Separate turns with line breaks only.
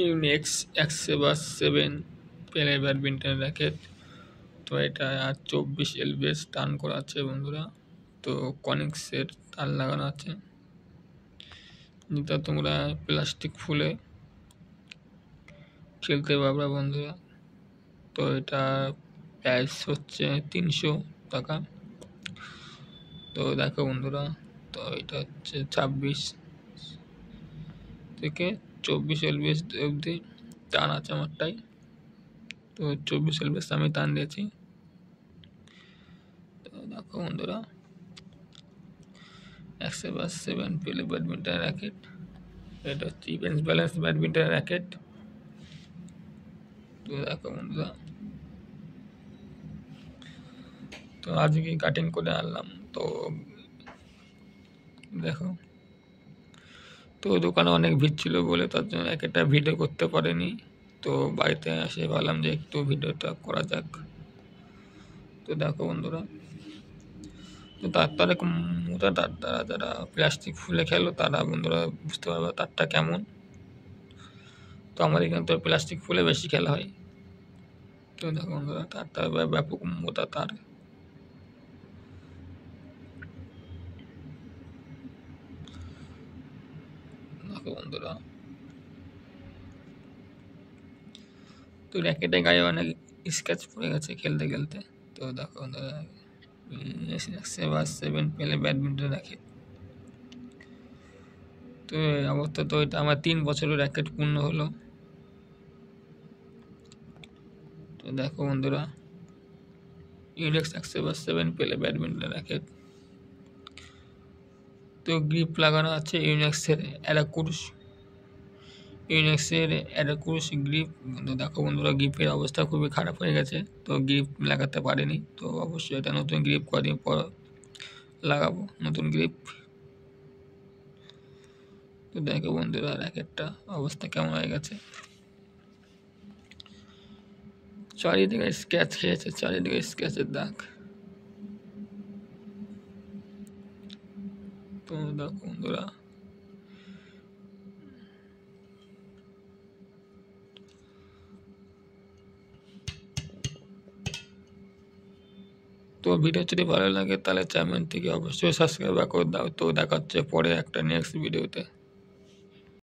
Unix এক্সেবাস 7 play badminton racket. তো এটা 24 LBS টার্ন করা আছে বন্ধুরা। তো কনিক্সের তার লাগানো আছে, যেটা তোমরা প্লাস্টিক ফুলে খেলতে পারবে বন্ধুরা। তো এটা প্রাইস হচ্ছে 300 টাকা। তো দেখো বন্ধুরা, তো এটা হচ্ছে 26 থেকে 24 LBS অবধি টান আছে আমারটাই। তো 24 LBS আমি টান দিয়েছি। তো দেখো বন্ধুরা, এক্সেবাস 7 প্লে ব্যাডমিন্টন র্যাকেট। এটা হচ্ছে ইভেন্ট ব্যালেন্স ব্যাডমিন্টন র্যাকেট। তো দেখো বন্ধুরা, তো আজকে কাটিং করে আনলাম। তো দেখো, তো দোকানে অনেক ভিড় ছিল বলে তার জন্য একটা ভিডিও করতে পারিনি। তো বাড়িতে এসে ভাবলাম যে একটু ভিডিওটা করা যাক। তো দেখো বন্ধুরা, তো তার মোটা তার দ্বারা যারা প্লাস্টিক ফুলে খেলো তারা বন্ধুরা বুঝতে পারবে তারটা কেমন। তো আমাদের এখানে তো প্লাস্টিক ফুলে বেশি খেলা হয়। তো দেখো বন্ধুরা, তারটা ব্যাপক মোটা তার। দেখো বন্ধুরা, তো র্যাকেটের গায়ে অনেক স্ক্র্যাচ পড়ে গেছে খেলতে খেলতে। তো দেখো বন্ধুরা, 7 প্লে ব্যাডমিন্টন র্যাকেট। তো এই অবস্থা, তো এটা আমার 3 বছরের র্যাকেট পূর্ণ হলো। তো দেখো বন্ধুরা, ইউনিক্স এক্সেবাস 7 প্লে ব্যাডমিন্টন র্যাকেট। তো গ্রিপ লাগানো আছে ইউনিক্সের অ্যাডাকুস গ্রিপ। তো দেখো বন্ধুরা, গ্রিপের অবস্থা খুবই খারাপ হয়ে গেছে। তো গ্রিপ লাগাতে পারিনি, তো অবশ্যই এটা নতুন গ্রিপ কদিন পর লাগাবো, নতুন গ্রিপ। তো দেখো বন্ধুরা, র্যাকেটটা অবস্থা কেমন হয়ে গেছে। চারিদিকে স্ক্র্যাচ খেয়েছে, চারিদিকে স্ক্র্যাচের দাগ। তো দেখো বন্ধুরা, তো ভিডিও যদি ভালো লাগে তাহলে চ্যানেল থেকে অবশ্যই সাবস্ক্রাইব করে দাও। তো দেখা হচ্ছে পরে একটা নেক্সট ভিডিওতে।